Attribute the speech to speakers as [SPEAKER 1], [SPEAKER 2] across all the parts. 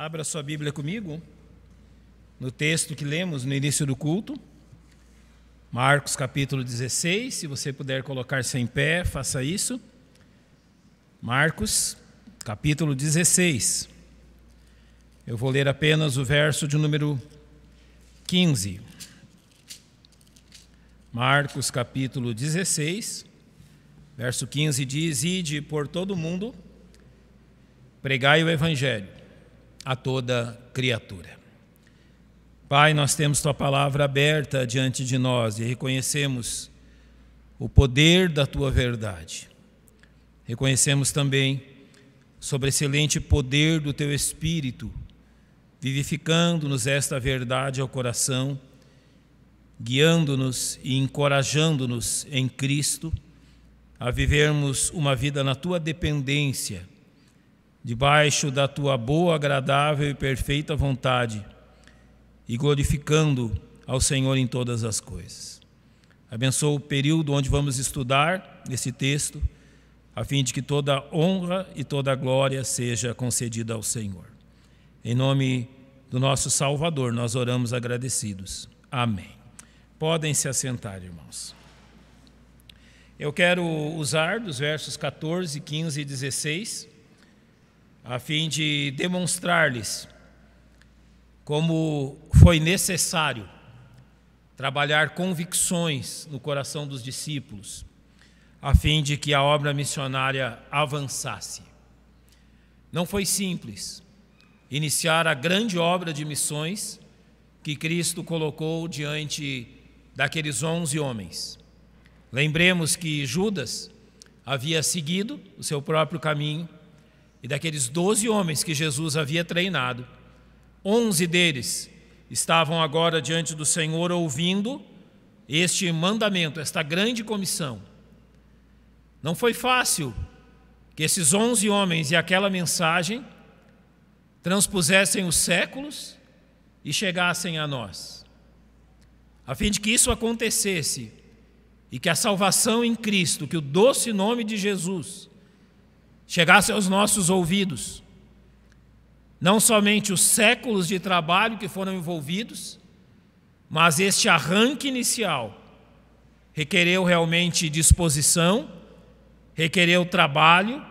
[SPEAKER 1] Abra sua Bíblia comigo, no texto que lemos no início do culto, Marcos capítulo 16, se você puder colocar-se em pé, faça isso. Marcos capítulo 16, eu vou ler apenas o verso de número 15. Marcos capítulo 16, verso 15 diz: Ide por todo o mundo, pregai o evangelho a toda criatura. Pai, nós temos Tua palavra aberta diante de nós e reconhecemos o poder da Tua verdade. Reconhecemos também o sobreexcelente poder do Teu Espírito, vivificando-nos esta verdade ao coração, guiando-nos e encorajando-nos em Cristo a vivermos uma vida na Tua dependência, debaixo da Tua boa, agradável e perfeita vontade, e glorificando ao Senhor em todas as coisas. Abençoa o período onde vamos estudar esse texto, a fim de que toda honra e toda glória seja concedida ao Senhor. Em nome do nosso Salvador, nós oramos agradecidos. Amém. Podem se assentar, irmãos. Eu quero usar dos versos 14, 15 e 16, a fim de demonstrar-lhes como foi necessário trabalhar convicções no coração dos discípulos, a fim de que a obra missionária avançasse. Não foi simples iniciar a grande obra de missões que Cristo colocou diante daqueles 11 homens. Lembremos que Judas havia seguido o seu próprio caminho, e daqueles 12 homens que Jesus havia treinado, 11 deles estavam agora diante do Senhor ouvindo este mandamento, esta grande comissão. Não foi fácil que esses 11 homens e aquela mensagem transpusessem os séculos e chegassem a nós. A fim de que isso acontecesse e que a salvação em Cristo, que o doce nome de Jesus chegasse aos nossos ouvidos, não somente os séculos de trabalho que foram envolvidos, mas este arranque inicial requereu realmente disposição, requereu trabalho,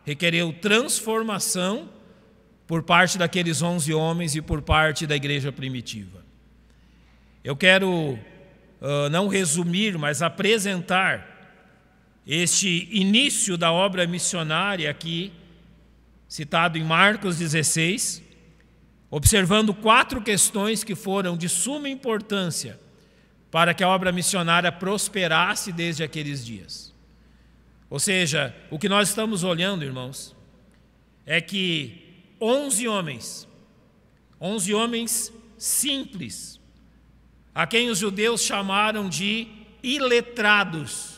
[SPEAKER 1] requereu transformação por parte daqueles 11 homens e por parte da igreja primitiva. Eu quero não resumir, mas apresentar este início da obra missionária aqui, citado em Marcos 16, observando 4 questões que foram de suma importância para que a obra missionária prosperasse desde aqueles dias. Ou seja, o que nós estamos olhando, irmãos, é que 11 homens simples, a quem os judeus chamaram de iletrados,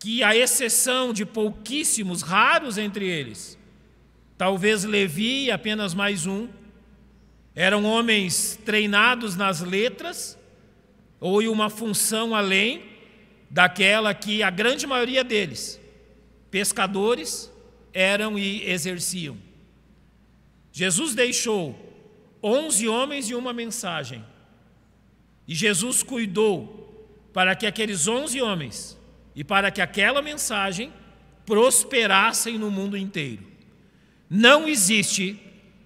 [SPEAKER 1] que à exceção de pouquíssimos, raros entre eles, talvez Levi e apenas mais um, eram homens treinados nas letras ou em uma função além daquela que a grande maioria deles, pescadores, eram e exerciam. Jesus deixou 11 homens e uma mensagem, e Jesus cuidou para que aqueles 11 homens e para que aquela mensagem prosperassem no mundo inteiro. Não existe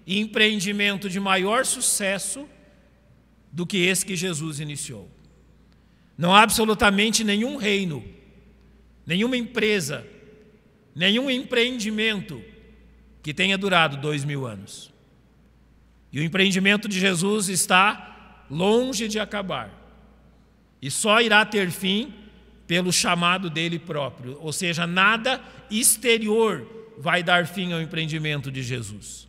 [SPEAKER 1] empreendimento de maior sucesso do que esse que Jesus iniciou. Não há absolutamente nenhum reino, nenhuma empresa, nenhum empreendimento que tenha durado 2000 anos. E o empreendimento de Jesus está longe de acabar. E só irá ter fim pelo chamado dele próprio, ou seja, nada exterior vai dar fim ao empreendimento de Jesus.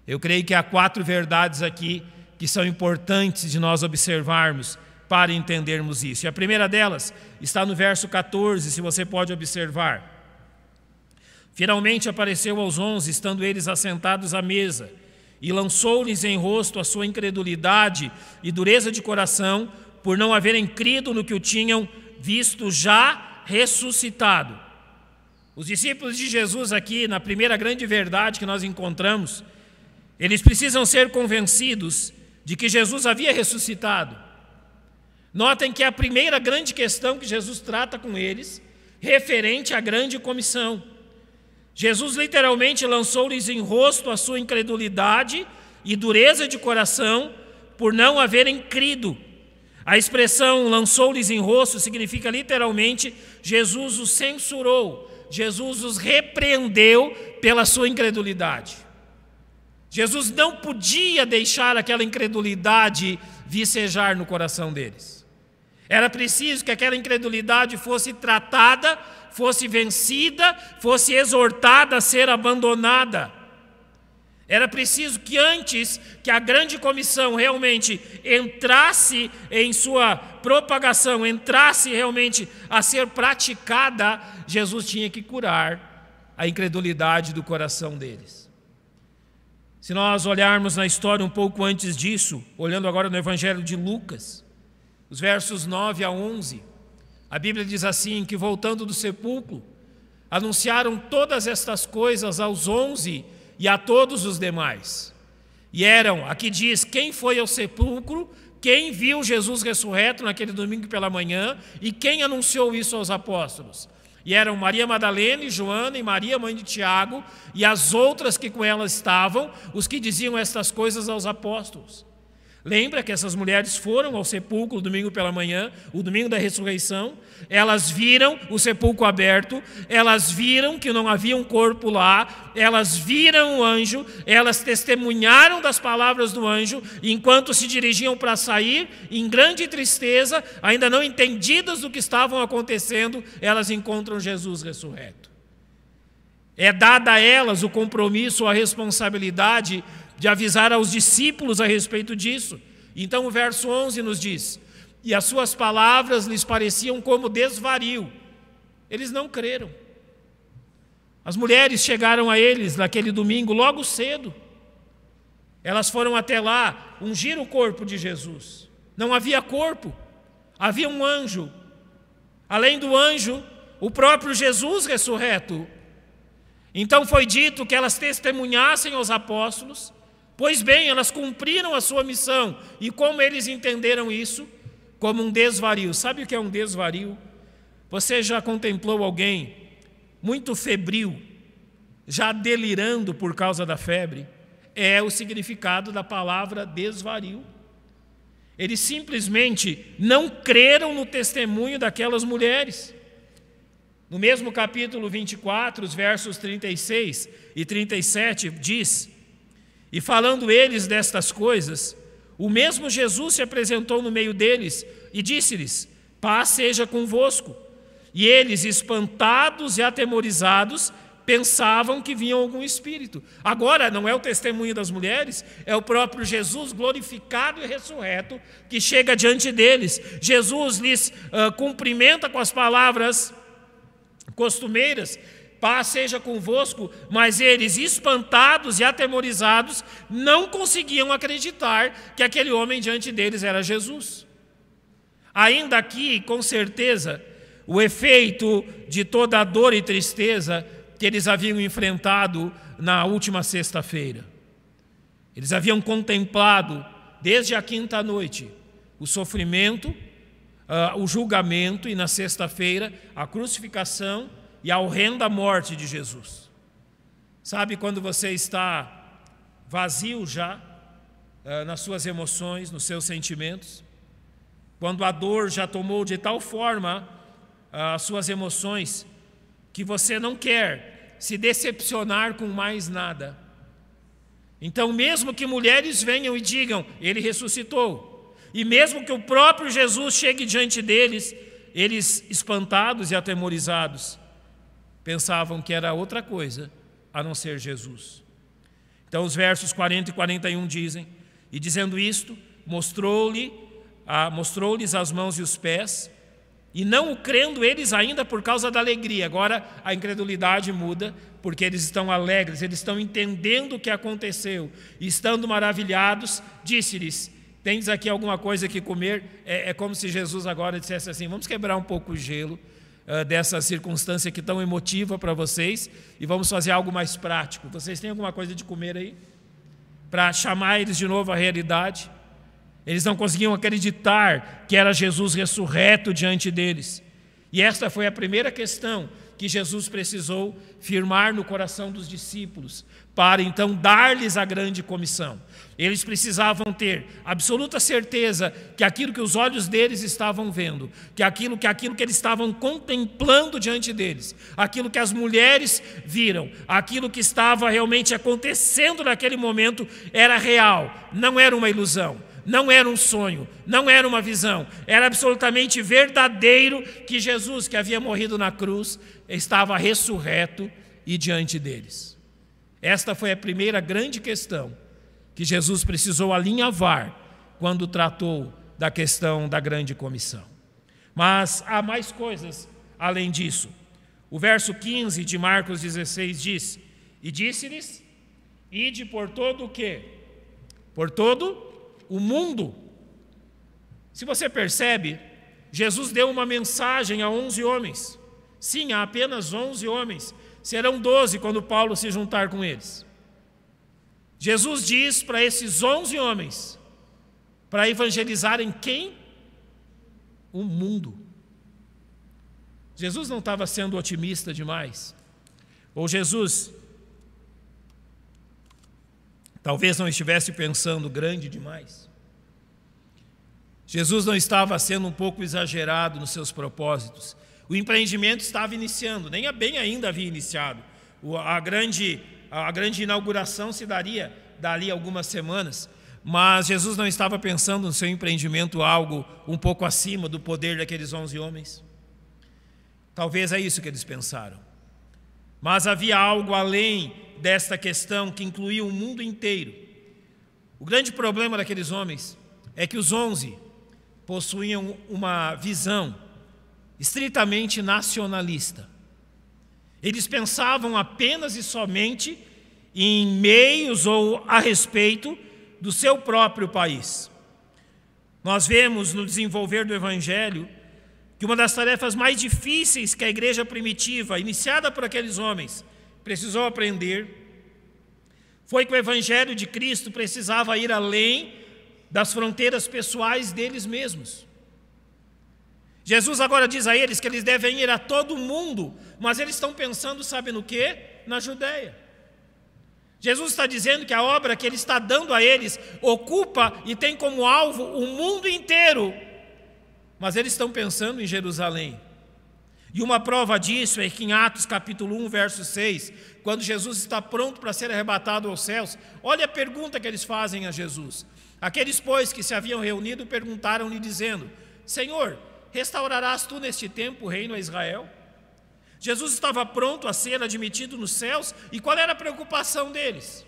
[SPEAKER 1] Eu creio que há 4 verdades aqui que são importantes de nós observarmos para entendermos isso. E a primeira delas está no verso 14, se você pode observar. Finalmente apareceu aos 11, estando eles assentados à mesa, e lançou-lhes em rosto a sua incredulidade e dureza de coração, por não haverem crido no que o tinham visto já ressuscitado. Os discípulos de Jesus aqui, na primeira grande verdade que nós encontramos, Eles precisam ser convencidos de que Jesus havia ressuscitado. Notem que a primeira grande questão que Jesus trata com eles, referente à grande comissão. Jesus literalmente lançou-lhes em rosto a sua incredulidade e dureza de coração por não haverem crido. A expressão lançou-lhes em rosto significa literalmente Jesus os censurou, Jesus os repreendeu pela sua incredulidade. Jesus não podia deixar aquela incredulidade vicejar no coração deles. Era preciso que aquela incredulidade fosse tratada, fosse vencida, fosse exortada a ser abandonada. Era preciso que antes que a grande comissão realmente entrasse em sua propagação, entrasse realmente a ser praticada, Jesus tinha que curar a incredulidade do coração deles. Se nós olharmos na história um pouco antes disso, olhando agora no Evangelho de Lucas, os versos 9 a 11, a Bíblia diz assim, que voltando do sepulcro, anunciaram todas estas coisas aos 11 e a todos os demais. E eram, aqui diz, quem foi ao sepulcro, quem viu Jesus ressurreto naquele domingo pela manhã e quem anunciou isso aos apóstolos. E eram Maria Madalena e Joana e Maria, mãe de Tiago, e as outras que com elas estavam, os que diziam estas coisas aos apóstolos. Lembra que essas mulheres foram ao sepulcro domingo pela manhã, o domingo da ressurreição, elas viram o sepulcro aberto, elas viram que não havia um corpo lá, elas viram o anjo, elas testemunharam das palavras do anjo, e enquanto se dirigiam para sair, em grande tristeza, ainda não entendidas do que estavam acontecendo, elas encontram Jesus ressurreto. É dada a elas o compromisso, a responsabilidade de avisar aos discípulos a respeito disso. Então o verso 11 nos diz, e as suas palavras lhes pareciam como desvario. Eles não creram. As mulheres chegaram a eles naquele domingo logo cedo. Elas foram até lá ungir o corpo de Jesus. Não havia corpo, havia um anjo. Além do anjo, o próprio Jesus ressurreto. Então foi dito que elas testemunhassem aos apóstolos. Pois bem, elas cumpriram a sua missão. E como eles entenderam isso? Como um desvario. Sabe o que é um desvario? Você já contemplou alguém muito febril, já delirando por causa da febre? É o significado da palavra desvario. Eles simplesmente não creram no testemunho daquelas mulheres. No mesmo capítulo 24, os versos 36 e 37 diz: e falando eles destas coisas, o mesmo Jesus se apresentou no meio deles e disse-lhes: paz seja convosco. E eles, espantados e atemorizados, pensavam que vinha algum espírito. Agora não é o testemunho das mulheres, é o próprio Jesus glorificado e ressurreto que chega diante deles. Jesus lhes cumprimenta com as palavras costumeiras: paz seja convosco, mas eles, espantados e atemorizados, não conseguiam acreditar que aquele homem diante deles era Jesus. Ainda aqui, com certeza, o efeito de toda a dor e tristeza que eles haviam enfrentado na última sexta-feira. Eles haviam contemplado, desde a quinta noite, o sofrimento, o julgamento e, na sexta-feira, a crucificação e a horrenda morte de Jesus. Sabe quando você está vazio já nas suas emoções, nos seus sentimentos? Quando a dor já tomou de tal forma as suas emoções que você não quer se decepcionar com mais nada. Então, mesmo que mulheres venham e digam: ele ressuscitou, e mesmo que o próprio Jesus chegue diante deles, eles, espantados e atemorizados, pensavam que era outra coisa a não ser Jesus. Então os versos 40 e 41 dizem: e dizendo isto, mostrou-lhes as mãos e os pés, e não o crendo eles ainda por causa da alegria. Agora a incredulidade muda, porque eles estão alegres, eles estão entendendo o que aconteceu, e estando maravilhados, disse-lhes: tendes aqui alguma coisa que comer? É como se Jesus agora dissesse assim: vamos quebrar um pouco o gelo dessa circunstância que tão emotiva para vocês, e vamos fazer algo mais prático. Vocês têm alguma coisa de comer aí? para chamar eles de novo à realidade. Eles não conseguiam acreditar que era Jesus ressurreto diante deles. E esta foi a primeira questão que Jesus precisou firmar no coração dos discípulos, para então dar-lhes a grande comissão. Eles precisavam ter absoluta certeza que aquilo que os olhos deles estavam vendo, que aquilo que eles estavam contemplando diante deles, aquilo que as mulheres viram, aquilo que estava realmente acontecendo naquele momento era real, não era uma ilusão. Não era um sonho, não era uma visão, era absolutamente verdadeiro que Jesus, que havia morrido na cruz, estava ressurreto e diante deles. Esta foi a primeira grande questão que Jesus precisou alinhavar quando tratou da questão da grande comissão. Mas há mais coisas além disso. O verso 15 de Marcos 16 diz: e disse-lhes, ide por todo o quê? Por todo o mundo. Se você percebe, Jesus deu uma mensagem a 11 homens. Sim, há apenas 11 homens. Serão 12 quando Paulo se juntar com eles. Jesus diz para esses 11 homens para evangelizarem quem? O mundo. Jesus não estava sendo otimista demais. Ou Jesus talvez não estivesse pensando grande demais. Jesus não estava sendo um pouco exagerado nos seus propósitos. O empreendimento estava iniciando, nem bem ainda havia iniciado. A grande inauguração se daria dali algumas semanas, mas Jesus não estava pensando no seu empreendimento algo um pouco acima do poder daqueles 11 homens. Talvez é isso que eles pensaram. Mas havia algo além desta questão que incluía o mundo inteiro. O grande problema daqueles homens é que os 11 possuíam uma visão estritamente nacionalista. Eles pensavam apenas e somente em meios ou a respeito do seu próprio país. Nós vemos no desenvolver do Evangelho que uma das tarefas mais difíceis que a igreja primitiva, iniciada por aqueles homens, precisou aprender, foi que o Evangelho de Cristo precisava ir além das fronteiras pessoais deles mesmos. Jesus agora diz a eles que eles devem ir a todo mundo, mas eles estão pensando, sabe no quê? Na Judéia. Jesus está dizendo que a obra que ele está dando a eles ocupa e tem como alvo o mundo inteiro, mas eles estão pensando em Jerusalém. E uma prova disso é que em Atos capítulo 1, verso 6, quando Jesus está pronto para ser arrebatado aos céus, olha a pergunta que eles fazem a Jesus. Aqueles, pois, que se haviam reunido perguntaram-lhe dizendo: Senhor, restaurarás tu neste tempo o reino a Israel? Jesus estava pronto a ser admitido nos céus, e qual era a preocupação deles?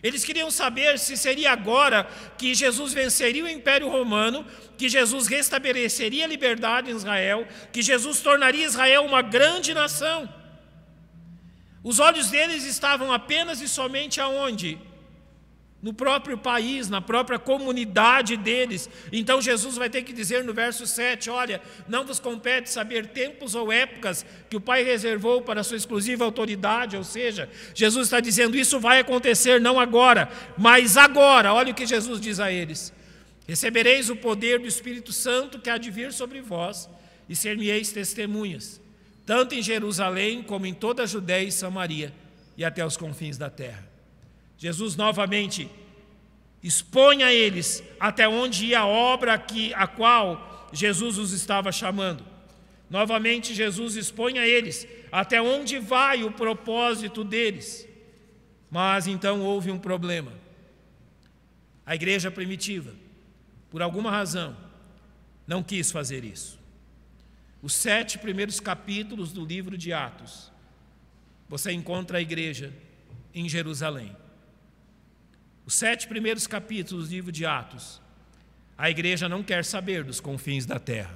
[SPEAKER 1] Eles queriam saber se seria agora que Jesus venceria o Império Romano, que Jesus restabeleceria a liberdade em Israel, que Jesus tornaria Israel uma grande nação. Os olhos deles estavam apenas e somente aonde? No próprio país, na própria comunidade deles. Então Jesus vai ter que dizer no verso 7, olha, não vos compete saber tempos ou épocas que o Pai reservou para a sua exclusiva autoridade, ou seja, Jesus está dizendo, isso vai acontecer não agora, mas agora. Olha o que Jesus diz a eles: recebereis o poder do Espírito Santo que há de vir sobre vós, e ser-me-eis testemunhas, tanto em Jerusalém como em toda a Judéia e Samaria, e até os confins da terra. Jesus novamente expõe a eles até onde ia a obra a qual Jesus os estava chamando. Novamente Jesus expõe a eles até onde vai o propósito deles. Mas então houve um problema. A igreja primitiva, por alguma razão, não quis fazer isso. Os 7 primeiros capítulos do livro de Atos, você encontra a igreja em Jerusalém. Os 7 primeiros capítulos do livro de Atos, a igreja não quer saber dos confins da terra.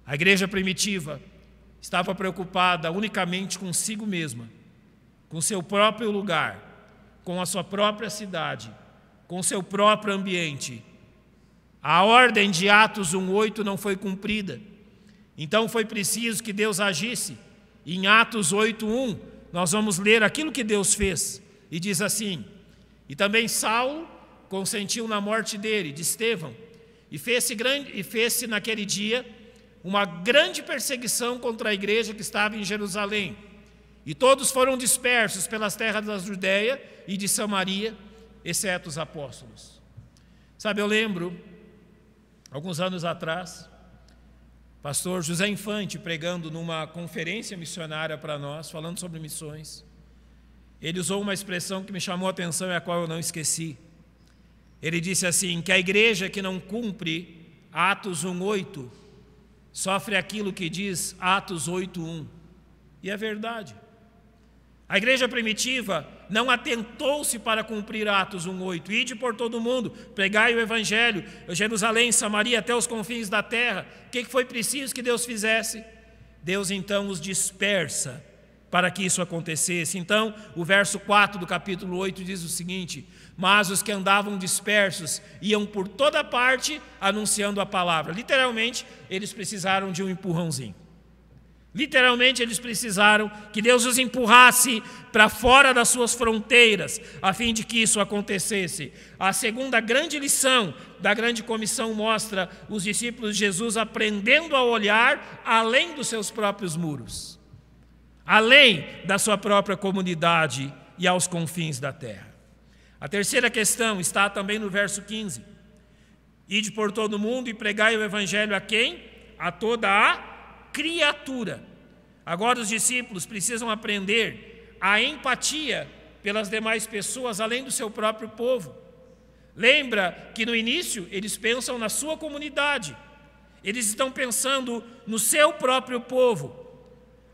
[SPEAKER 1] A igreja primitiva estava preocupada unicamente consigo mesma, com seu próprio lugar, com a sua própria cidade, com seu próprio ambiente. A ordem de Atos 1:8 não foi cumprida. Então foi preciso que Deus agisse. Em Atos 8:1, nós vamos ler aquilo que Deus fez. E diz assim: E também Saulo consentiu na morte dele, de Estevão, e fez-se naquele dia uma grande perseguição contra a igreja que estava em Jerusalém. E todos foram dispersos pelas terras da Judéia e de Samaria, exceto os apóstolos. Sabe, eu lembro, alguns anos atrás, pastor José Infante pregando numa conferência missionária para nós, falando sobre missões. Ele usou uma expressão que me chamou a atenção e a qual eu não esqueci. Ele disse assim, que a igreja que não cumpre Atos 1:8 sofre aquilo que diz Atos 8:1. E é verdade. A igreja primitiva não atentou-se para cumprir Atos 1:8. Ide por todo o mundo, pregai o evangelho, Jerusalém, Samaria, até os confins da terra. O que foi preciso que Deus fizesse? Deus então os dispersa para que isso acontecesse. Então, o verso 4 do capítulo 8 diz o seguinte: mas os que andavam dispersos iam por toda parte anunciando a palavra. Literalmente, eles precisaram de um empurrãozinho. Literalmente, eles precisaram que Deus os empurrasse para fora das suas fronteiras, a fim de que isso acontecesse. A segunda grande lição da grande comissão mostra os discípulos de Jesus aprendendo a olhar além dos seus próprios muros, além da sua própria comunidade e aos confins da terra. A terceira questão está também no verso 15. Ide por todo mundo e pregai o evangelho a quem? A toda a criatura. Agora os discípulos precisam aprender a empatia pelas demais pessoas, além do seu próprio povo. Lembra que no início eles pensam na sua comunidade. Eles estão pensando no seu próprio povo.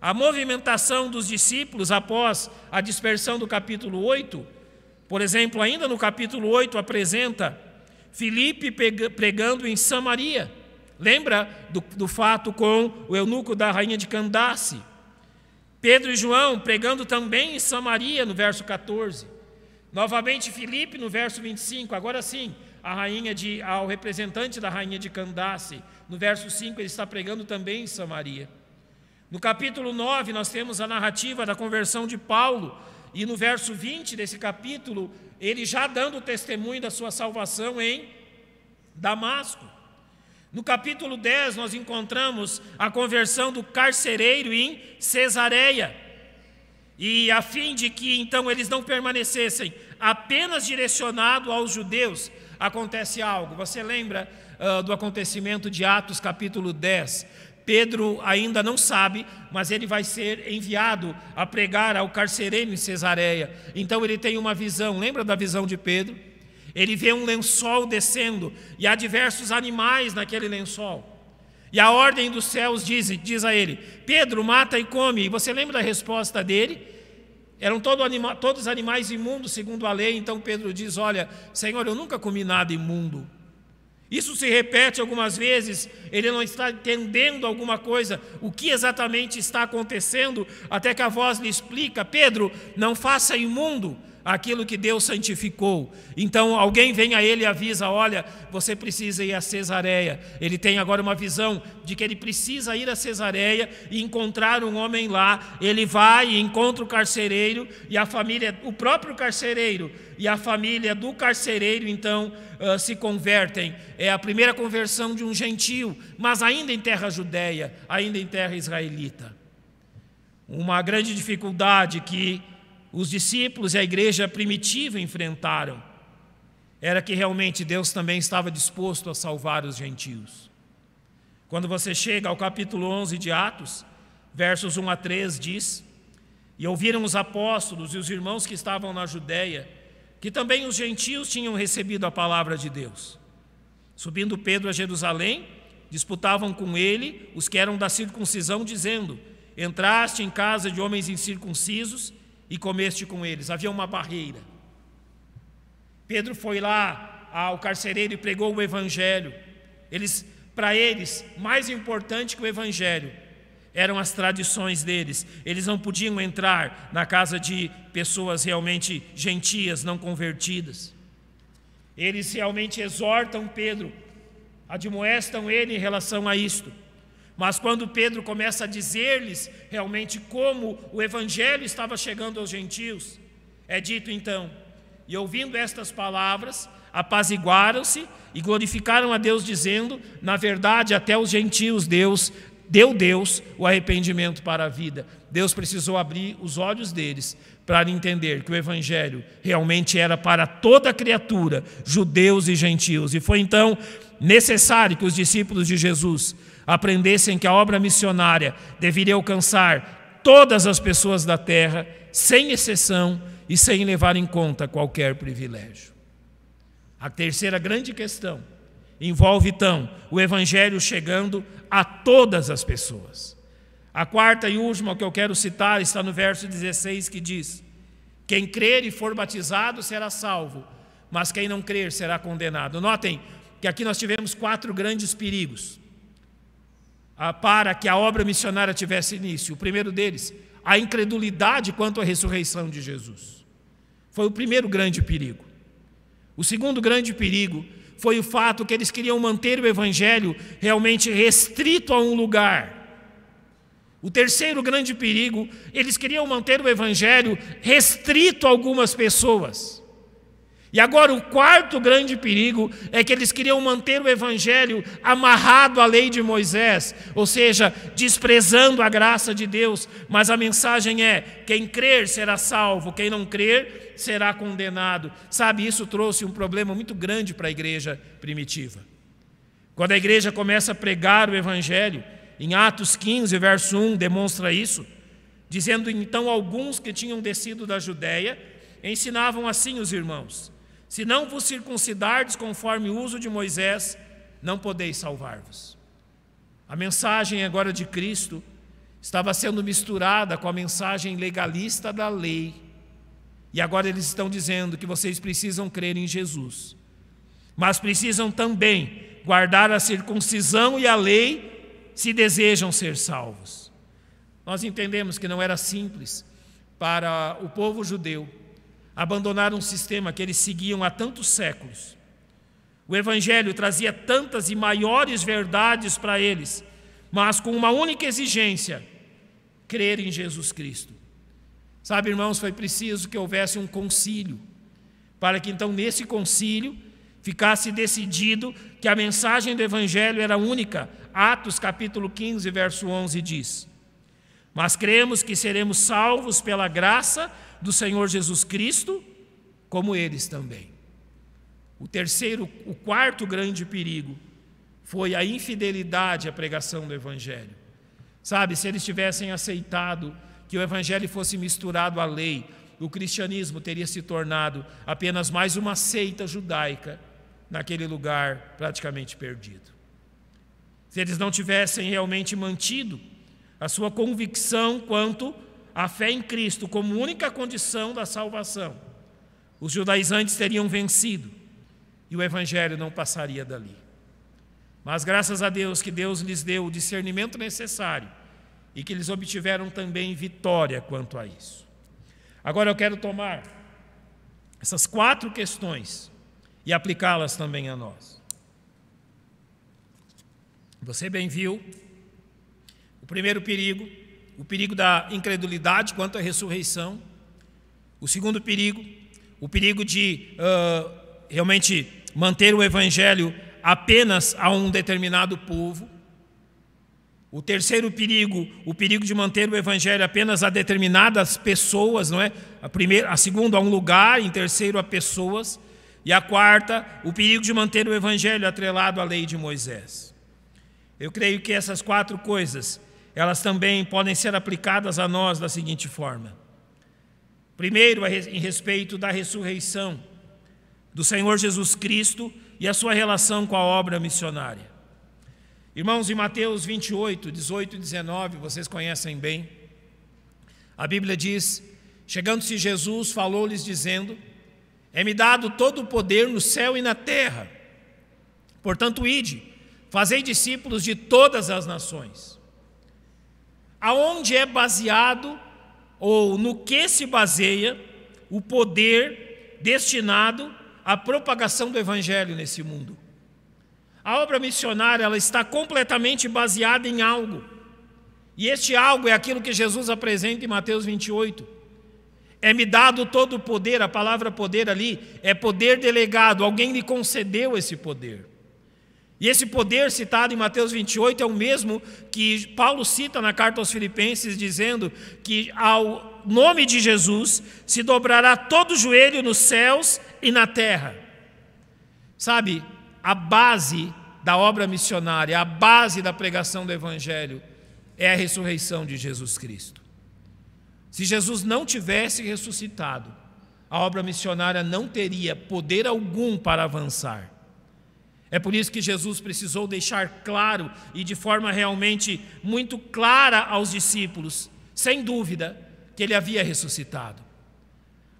[SPEAKER 1] A movimentação dos discípulos após a dispersão do capítulo 8, por exemplo, ainda no capítulo 8 apresenta Filipe pregando em Samaria. Lembra do fato com o eunuco da rainha de Candace. Pedro e João pregando também em Samaria, no verso 14. Novamente Filipe, no verso 25. Agora sim, ao representante da rainha de Candace. No verso 5, ele está pregando também em Samaria. No capítulo 9, nós temos a narrativa da conversão de Paulo. E no verso 20 desse capítulo, ele já dando testemunho da sua salvação em Damasco. No capítulo 10, nós encontramos a conversão do carcereiro em Cesareia. E a fim de que, então, eles não permanecessem apenas direcionados aos judeus, acontece algo. Você lembra do acontecimento de Atos, capítulo 10? Pedro ainda não sabe, mas ele vai ser enviado a pregar ao carcereiro em Cesareia. Então ele tem uma visão, lembra da visão de Pedro? Ele vê um lençol descendo e há diversos animais naquele lençol. E a ordem dos céus diz a ele: Pedro, mata e come. E você lembra da resposta dele? Eram todos animais imundos segundo a lei. Então Pedro diz: olha, Senhor, eu nunca comi nada imundo. Isso se repete algumas vezes, ele não está entendendo alguma coisa, o que exatamente está acontecendo, até que a voz lhe explica: Pedro, não faça imundo aquilo que Deus santificou. Então alguém vem a ele e avisa: olha, você precisa ir a Cesareia. Ele tem agora uma visão de que ele precisa ir a Cesareia e encontrar um homem lá. Ele vai e encontra o carcereiro e a família, o próprio carcereiro e a família do carcereiro então se convertem. É a primeira conversão de um gentio, mas ainda em terra judeia, ainda em terra israelita. Uma grande dificuldade que os discípulos e a igreja primitiva enfrentaram era que realmente Deus também estava disposto a salvar os gentios. Quando você chega ao capítulo 11 de Atos, versos 1 a 3 diz: e ouviram os apóstolos e os irmãos que estavam na Judéia que também os gentios tinham recebido a palavra de Deus. Subindo Pedro a Jerusalém, disputavam com ele os que eram da circuncisão, dizendo: entraste em casa de homens incircuncisos e comeste com eles. Havia uma barreira. Pedro foi lá ao carcereiro e pregou o evangelho. Para eles, mais importante que o evangelho eram as tradições deles. Eles não podiam entrar na casa de pessoas realmente gentias, não convertidas. Eles realmente exortam Pedro, admoestam ele em relação a isto. Mas quando Pedro começa a dizer-lhes realmente como o evangelho estava chegando aos gentios, é dito então E ouvindo estas palavras, apaziguaram-se e glorificaram a Deus, dizendo: na verdade, até os gentios Deus o arrependimento para a vida. Deus precisou abrir os olhos deles para entender que o Evangelho realmente era para toda a criatura, judeus e gentios. E foi então necessário que os discípulos de Jesus aprendessem que a obra missionária deveria alcançar todas as pessoas da terra, sem exceção e sem levar em conta qualquer privilégio. A terceira grande questão envolve, então, o Evangelho chegando a todas as pessoas. A quarta e última que eu quero citar está no verso 16, que diz: quem crer e for batizado será salvo, mas quem não crer será condenado. Notem que aqui nós tivemos 4 grandes perigos para que a obra missionária tivesse início. O primeiro deles, a incredulidade quanto à ressurreição de Jesus. Foi o primeiro grande perigo. O segundo grande perigo foi o fato que eles queriam manter o Evangelho realmente restrito a um lugar. O terceiro grande perigo, eles queriam manter o Evangelho restrito a algumas pessoas. E agora o quarto grande perigo é que eles queriam manter o Evangelho amarrado à lei de Moisés, ou seja, desprezando a graça de Deus. Mas a mensagem é: quem crer será salvo, quem não crer será condenado. Sabe, isso trouxe um problema muito grande para a igreja primitiva. Quando a igreja começa a pregar o Evangelho, em Atos 15, verso 1, demonstra isso, dizendo: então alguns que tinham descido da Judéia ensinavam assim os irmãos: se não vos circuncidardes conforme o uso de Moisés, não podeis salvar-vos. A mensagem agora de Cristo estava sendo misturada com a mensagem legalista da lei. E agora eles estão dizendo que vocês precisam crer em Jesus, mas precisam também guardar a circuncisão e a lei se desejam ser salvos. Nós entendemos que não era simples para o povo judeu abandonar um sistema que eles seguiam há tantos séculos. O Evangelho trazia tantas e maiores verdades para eles, mas com uma única exigência: crer em Jesus Cristo. Sabe, irmãos, foi preciso que houvesse um concílio, para que então nesse concílio ficasse decidido que a mensagem do Evangelho era única. Atos capítulo 15, verso 11 diz: mas cremos que seremos salvos pela graça do Senhor Jesus Cristo, como eles também. O quarto grande perigo foi a infidelidade à pregação do Evangelho. Sabe, se eles tivessem aceitado que o Evangelho fosse misturado à lei, o cristianismo teria se tornado apenas mais uma seita judaica naquele lugar praticamente perdido. Se eles não tivessem realmente mantido a sua convicção quanto à fé em Cristo como única condição da salvação, os judaizantes teriam vencido e o Evangelho não passaria dali. Mas graças a Deus que Deus lhes deu o discernimento necessário e que eles obtiveram também vitória quanto a isso. Agora eu quero tomar essas 4 questões e aplicá-las também a nós. Você bem viu o primeiro perigo, o perigo da incredulidade quanto à ressurreição. O segundo perigo, o perigo de realmente manter o Evangelho apenas a um determinado povo. O terceiro perigo, o perigo de manter o Evangelho apenas a determinadas pessoas, não é? A segunda, a um lugar; em terceiro, a pessoas. E a quarta, o perigo de manter o Evangelho atrelado à lei de Moisés. Eu creio que essas 4 coisas, elas também podem ser aplicadas a nós da seguinte forma. Primeiro, em respeito da ressurreição do Senhor Jesus Cristo e a sua relação com a obra missionária. Irmãos, em Mateus 28, 18 e 19, vocês conhecem bem, a Bíblia diz: chegando-se Jesus, falou-lhes dizendo: é-me dado todo o poder no céu e na terra. Portanto, ide, fazei discípulos de todas as nações. Aonde é baseado, ou no que se baseia, o poder destinado à propagação do Evangelho nesse mundo? A obra missionária, ela está completamente baseada em algo. E este algo é aquilo que Jesus apresenta em Mateus 28. É-me dado todo o poder. A palavra poder ali é poder delegado. Alguém lhe concedeu esse poder. E esse poder citado em Mateus 28 é o mesmo que Paulo cita na carta aos Filipenses, dizendo que ao nome de Jesus se dobrará todo o joelho nos céus e na terra. Sabe, a base da obra missionária, a base da pregação do Evangelho é a ressurreição de Jesus Cristo. Se Jesus não tivesse ressuscitado, a obra missionária não teria poder algum para avançar. É por isso que Jesus precisou deixar claro e de forma realmente muito clara aos discípulos, sem dúvida, que ele havia ressuscitado.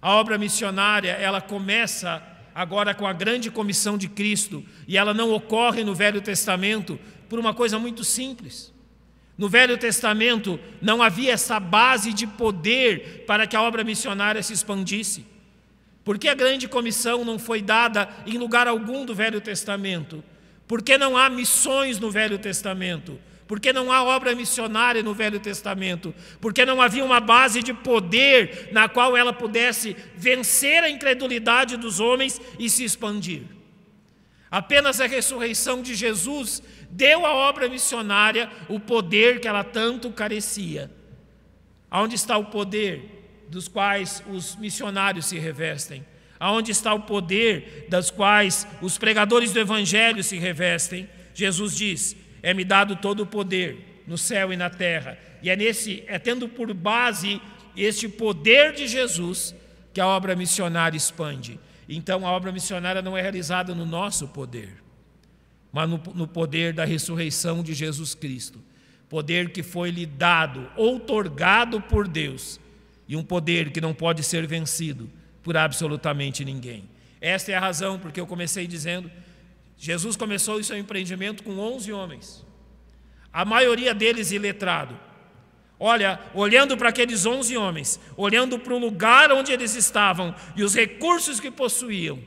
[SPEAKER 1] A obra missionária, ela começa agora com a grande comissão de Cristo, e ela não ocorre no Velho Testamento por uma coisa muito simples. No Velho Testamento não havia essa base de poder para que a obra missionária se expandisse. Por que a grande comissão não foi dada em lugar algum do Velho Testamento? Por que não há missões no Velho Testamento? Por que não há obra missionária no Velho Testamento? Porque não havia uma base de poder na qual ela pudesse vencer a incredulidade dos homens e se expandir. Apenas a ressurreição de Jesus deu à obra missionária o poder que ela tanto carecia. Aonde está o poder dos quais os missionários se revestem? Aonde está o poder das quais os pregadores do Evangelho se revestem? Jesus diz: é-me dado todo o poder no céu e na terra. E é tendo por base este poder de Jesus que a obra missionária expande. Então a obra missionária não é realizada no nosso poder, mas no poder da ressurreição de Jesus Cristo. Poder que foi lhe dado, outorgado por Deus, e um poder que não pode ser vencido por absolutamente ninguém. Esta é a razão porque eu comecei dizendo, Jesus começou o seu empreendimento com 11 homens, a maioria deles iletrado. Olha, olhando para aqueles 11 homens, olhando para o lugar onde eles estavam e os recursos que possuíam,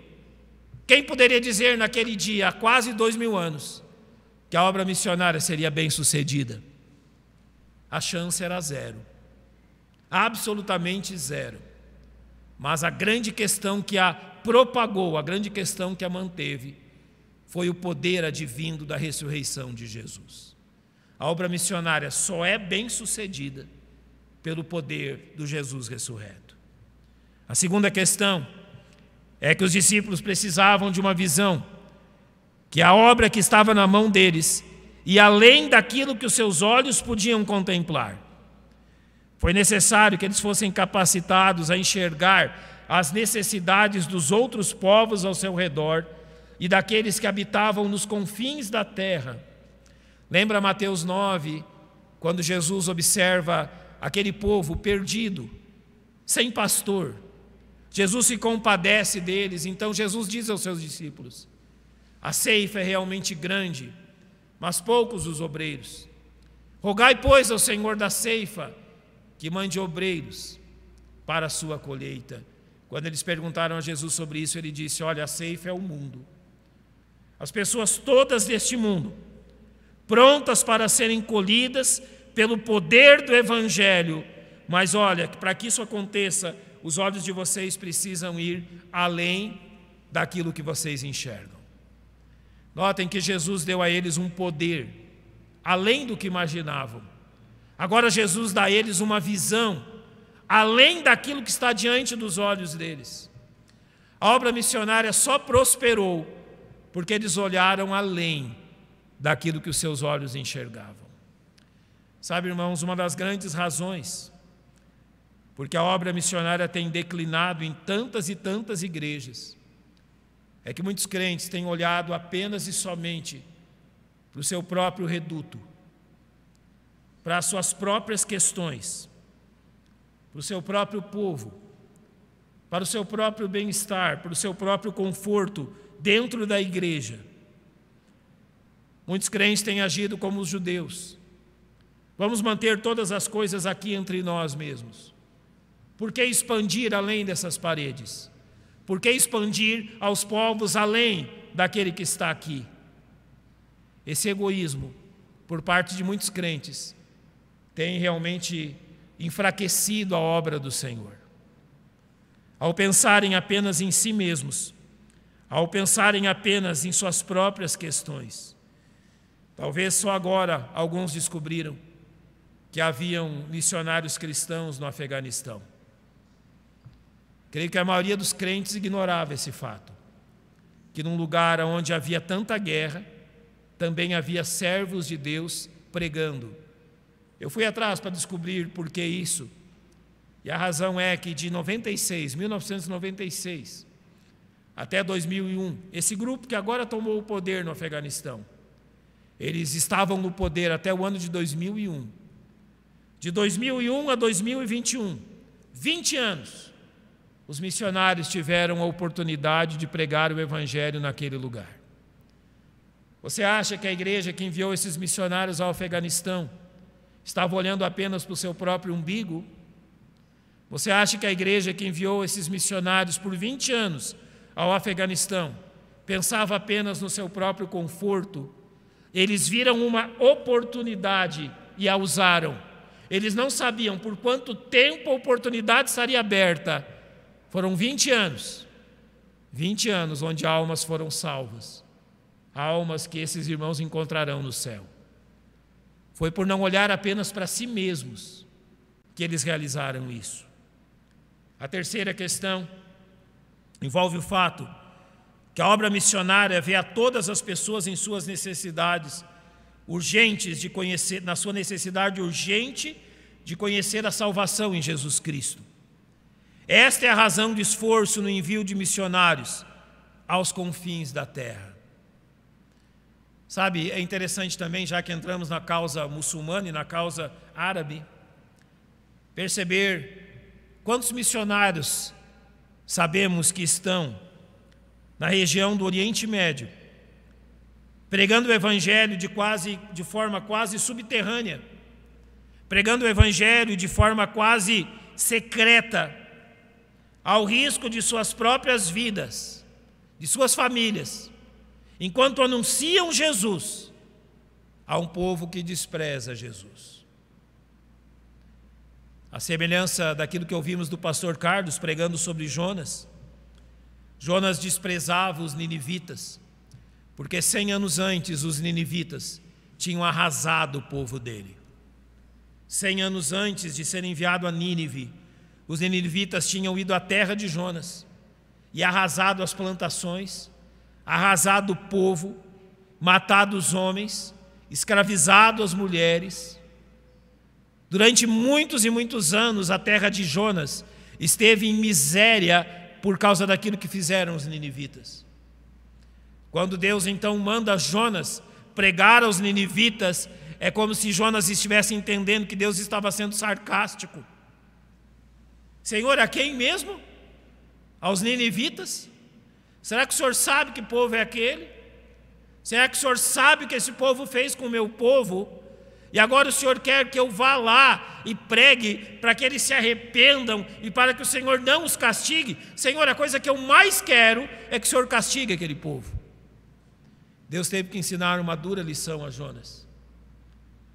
[SPEAKER 1] quem poderia dizer naquele dia, há quase 2000 anos, que a obra missionária seria bem sucedida? A chance era zero, absolutamente zero. Mas a grande questão que a propagou, a grande questão que a manteve, foi o poder advindo da ressurreição de Jesus. A obra missionária só é bem sucedida pelo poder do Jesus ressurreto. A segunda questão é que os discípulos precisavam de uma visão, que a obra que estava na mão deles ia além daquilo que os seus olhos podiam contemplar. Foi necessário que eles fossem capacitados a enxergar as necessidades dos outros povos ao seu redor e daqueles que habitavam nos confins da terra. Lembra Mateus 9, quando Jesus observa aquele povo perdido, sem pastor. Jesus se compadece deles, então Jesus diz aos seus discípulos: a ceifa é realmente grande, mas poucos os obreiros. Rogai, pois, ao Senhor da ceifa que mande obreiros para a sua colheita. Quando eles perguntaram a Jesus sobre isso, ele disse: olha, a ceifa é o mundo. As pessoas todas deste mundo, prontas para serem colhidas pelo poder do Evangelho. Mas olha, para que isso aconteça, os olhos de vocês precisam ir além daquilo que vocês enxergam. Notem que Jesus deu a eles um poder, além do que imaginavam. Agora Jesus dá a eles uma visão, além daquilo que está diante dos olhos deles. A obra missionária só prosperou porque eles olharam além daquilo que os seus olhos enxergavam. Sabe, irmãos, uma das grandes razões porque a obra missionária tem declinado em tantas e tantas igrejas é que muitos crentes têm olhado apenas e somente para o seu próprio reduto, para as suas próprias questões, para o seu próprio povo, para o seu próprio bem-estar, para o seu próprio conforto dentro da igreja. Muitos crentes têm agido como os judeus. Vamos manter todas as coisas aqui entre nós mesmos. Por que expandir além dessas paredes? Por que expandir aos povos além daquele que está aqui? Esse egoísmo, por parte de muitos crentes, tem realmente enfraquecido a obra do Senhor. ao pensarem apenas em si mesmos, ao pensarem apenas em suas próprias questões. Talvez só agora alguns descobriram que haviam missionários cristãos no Afeganistão. Creio que a maioria dos crentes ignorava esse fato, que num lugar onde havia tanta guerra, também havia servos de Deus pregando. Eu fui atrás para descobrir por que isso, e a razão é que de 1996, até 2001, esse grupo que agora tomou o poder no Afeganistão, eles estavam no poder até o ano de 2001. De 2001 a 2021, 20 anos, os missionários tiveram a oportunidade de pregar o Evangelho naquele lugar. Você acha que a igreja que enviou esses missionários ao Afeganistão estava olhando apenas para o seu próprio umbigo? Você acha que a igreja que enviou esses missionários por 20 anos ao Afeganistão pensava apenas no seu próprio conforto? Eles viram uma oportunidade e a usaram. Eles não sabiam por quanto tempo a oportunidade estaria aberta. Foram 20 anos. 20 anos onde almas foram salvas. Almas que esses irmãos encontrarão no céu. Foi por não olhar apenas para si mesmos que eles realizaram isso. A terceira questão envolve o fato que a obra missionária vê a todas as pessoas em suas necessidades urgentes de conhecer, na sua necessidade urgente de conhecer a salvação em Jesus Cristo. Esta é a razão de esforço no envio de missionários aos confins da terra. Sabe, é interessante também, já que entramos na causa muçulmana e na causa árabe, perceber quantos missionários sabemos que estão na região do Oriente Médio, pregando o Evangelho de forma quase subterrânea, pregando o Evangelho de forma quase secreta, ao risco de suas próprias vidas, de suas famílias, enquanto anunciam Jesus a um povo que despreza Jesus. A semelhança daquilo que ouvimos do pastor Carlos pregando sobre Jonas. Jonas desprezava os ninivitas, porque 100 anos antes os ninivitas tinham arrasado o povo dele. 100 anos antes de ser enviado a Nínive, os ninivitas tinham ido à terra de Jonas e arrasado as plantações, arrasado o povo, matado os homens, escravizado as mulheres. Durante muitos e muitos anos, a terra de Jonas esteve em miséria por causa daquilo que fizeram os ninivitas. Quando Deus então manda Jonas pregar aos ninivitas, é como se Jonas estivesse entendendo que Deus estava sendo sarcástico. Senhor, a quem mesmo? Aos ninivitas? Será que o Senhor sabe que povo é aquele? Será que o Senhor sabe o que esse povo fez com o meu povo? E agora o Senhor quer que eu vá lá e pregue para que eles se arrependam e para que o Senhor não os castigue? Senhor, a coisa que eu mais quero é que o Senhor castigue aquele povo. Deus teve que ensinar uma dura lição a Jonas.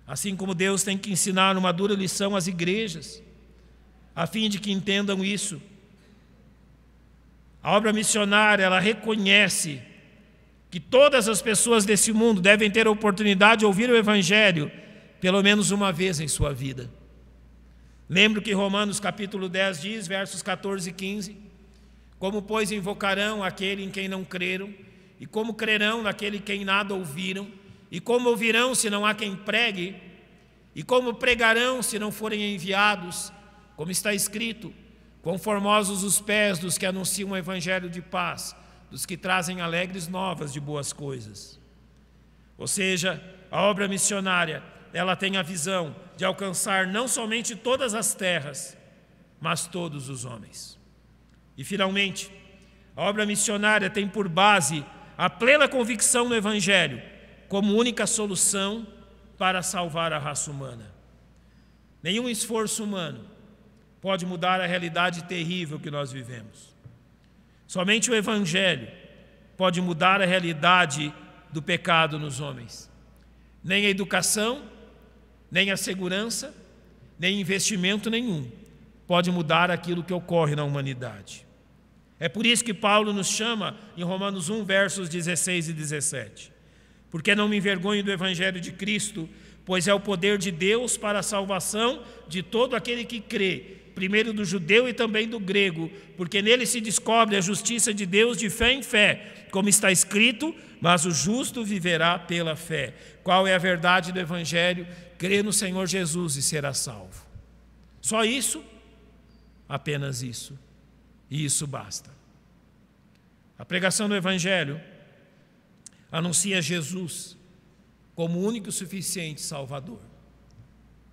[SPEAKER 1] Assim como Deus tem que ensinar uma dura lição às igrejas, a fim de que entendam isso. A obra missionária, ela reconhece que todas as pessoas desse mundo devem ter a oportunidade de ouvir o Evangelho pelo menos uma vez em sua vida. Lembro que Romanos capítulo 10 diz, versos 14 e 15, como pois invocarão aquele em quem não creram, e como crerão naquele em quem nada ouviram, e como ouvirão se não há quem pregue, e como pregarão se não forem enviados, como está escrito, quão formosos os pés dos que anunciam o evangelho de paz, dos que trazem alegres novas de boas coisas. Ou seja, a obra missionária, ela tem a visão de alcançar não somente todas as terras, mas todos os homens. E finalmente, a obra missionária tem por base a plena convicção no evangelho como única solução para salvar a raça humana. Nenhum esforço humano pode mudar a realidade terrível que nós vivemos. Somente o Evangelho pode mudar a realidade do pecado nos homens. Nem a educação, nem a segurança, nem investimento nenhum pode mudar aquilo que ocorre na humanidade. É por isso que Paulo nos chama em Romanos 1, versos 16 e 17. Porque não me envergonho do evangelho de Cristo, pois é o poder de Deus para a salvação de todo aquele que crê, primeiro do judeu e também do grego, porque nele se descobre a justiça de Deus de fé em fé, como está escrito, mas o justo viverá pela fé. Qual é a verdade do evangelho? Crê no Senhor Jesus e será salvo. Só isso? Apenas isso. E isso basta. A pregação do evangelho anuncia Jesus como o único e suficiente Salvador.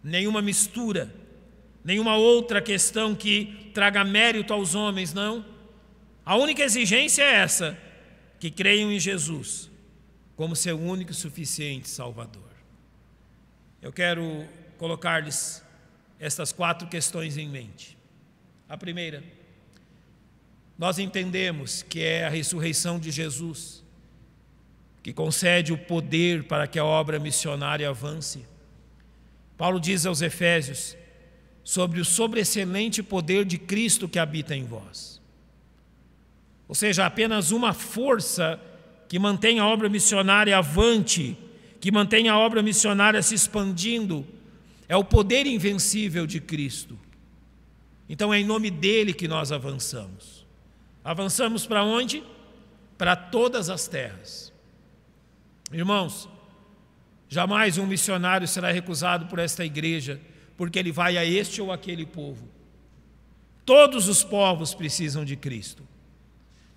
[SPEAKER 1] Nenhuma mistura, nenhuma outra questão que traga mérito aos homens, não. A única exigência é essa, que creiam em Jesus como seu único e suficiente Salvador. Eu quero colocar-lhes estas 4 questões em mente. A primeira, nós entendemos que é a ressurreição de Jesus que concede o poder para que a obra missionária avance. Paulo diz aos Efésios sobre o sobreexcelente poder de Cristo que habita em vós. Ou seja, apenas uma força que mantém a obra missionária avante, que mantém a obra missionária se expandindo, é o poder invencível de Cristo. Então é em nome dele que nós avançamos. Avançamos para onde? Para todas as terras. Irmãos, jamais um missionário será recusado por esta igreja, porque ele vai a este ou aquele povo. Todos os povos precisam de Cristo.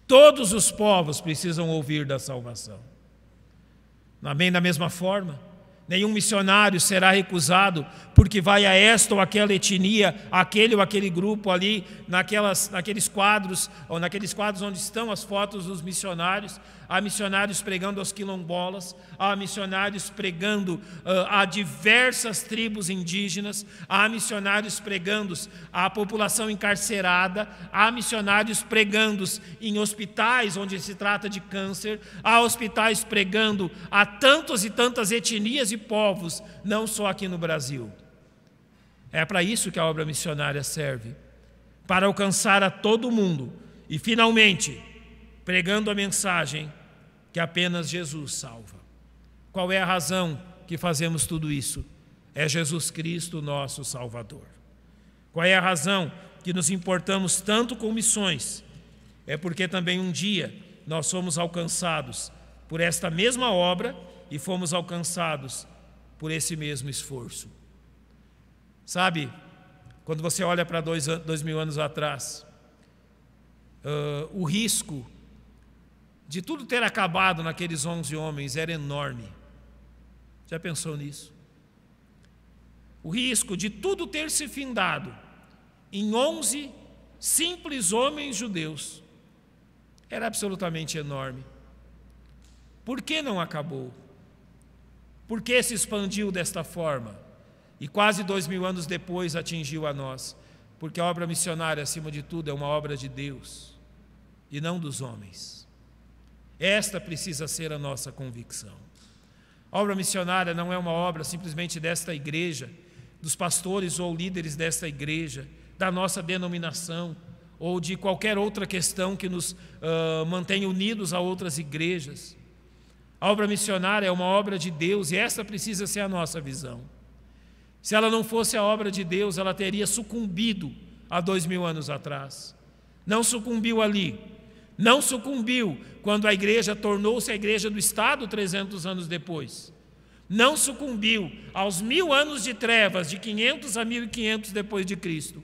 [SPEAKER 1] Todos os povos precisam ouvir da salvação. Bem da mesma forma, nenhum missionário será recusado porque vai a esta ou aquela etnia, aquele ou aquele grupo ali, naqueles quadros onde estão as fotos dos missionários. Há missionários pregando aos quilombolas, há missionários pregando a diversas tribos indígenas, há missionários pregando à população encarcerada, há missionários pregando em hospitais onde se trata de câncer, há hospitais pregando a tantas e tantas etnias e povos, não só aqui no Brasil. É para isso que a obra missionária serve, para alcançar a todo mundo e, finalmente, pregando a mensagem que apenas Jesus salva. Qual é a razão que fazemos tudo isso? É Jesus Cristo, nosso Salvador. Qual é a razão que nos importamos tanto com missões? É porque também um dia nós fomos alcançados por esta mesma obra e fomos alcançados por esse mesmo esforço. Sabe, quando você olha para 2000 anos atrás, o risco de tudo ter acabado naqueles 11 homens era enorme. Já pensou nisso? O risco de tudo ter se findado em 11 simples homens judeus era absolutamente enorme. Por que não acabou? Por que se expandiu desta forma? E quase 2000 anos depois atingiu a nós? Porque a obra missionária, acima de tudo, é uma obra de Deus e não dos homens. Esta precisa ser a nossa convicção. A obra missionária não é uma obra simplesmente desta igreja, dos pastores ou líderes desta igreja, da nossa denominação, ou de qualquer outra questão que nos mantenha unidos a outras igrejas. A obra missionária é uma obra de Deus e esta precisa ser a nossa visão. Se ela não fosse a obra de Deus, ela teria sucumbido há 2000 anos atrás. Não sucumbiu ali. Não sucumbiu quando a igreja tornou-se a igreja do Estado 300 anos depois. Não sucumbiu aos 1000 anos de trevas, de 500 a 1500 depois de Cristo.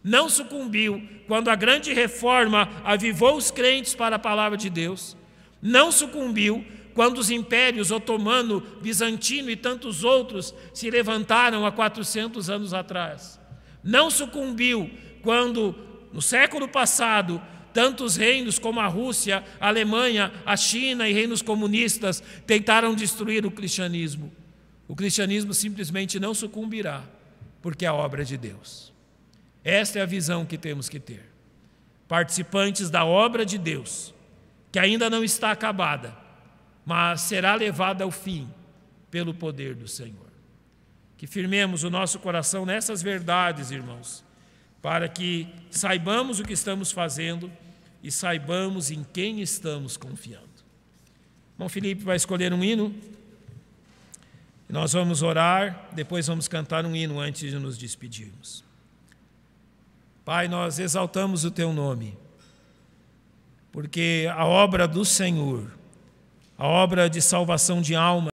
[SPEAKER 1] Não sucumbiu quando a grande reforma avivou os crentes para a palavra de Deus. Não sucumbiu quando os impérios otomano, bizantino e tantos outros se levantaram há 400 anos atrás. Não sucumbiu quando, no século passado, tantos reinos como a Rússia, a Alemanha, a China e reinos comunistas tentaram destruir o cristianismo. O cristianismo simplesmente não sucumbirá, porque é a obra de Deus. Esta é a visão que temos que ter. Participantes da obra de Deus, que ainda não está acabada, mas será levada ao fim pelo poder do Senhor. Que firmemos o nosso coração nessas verdades, irmãos, para que saibamos o que estamos fazendo e saibamos em quem estamos confiando. Irmão Felipe vai escolher um hino. Nós vamos orar, depois vamos cantar um hino antes de nos despedirmos. Pai, nós exaltamos o Teu nome, porque a obra do Senhor, a obra de salvação de alma,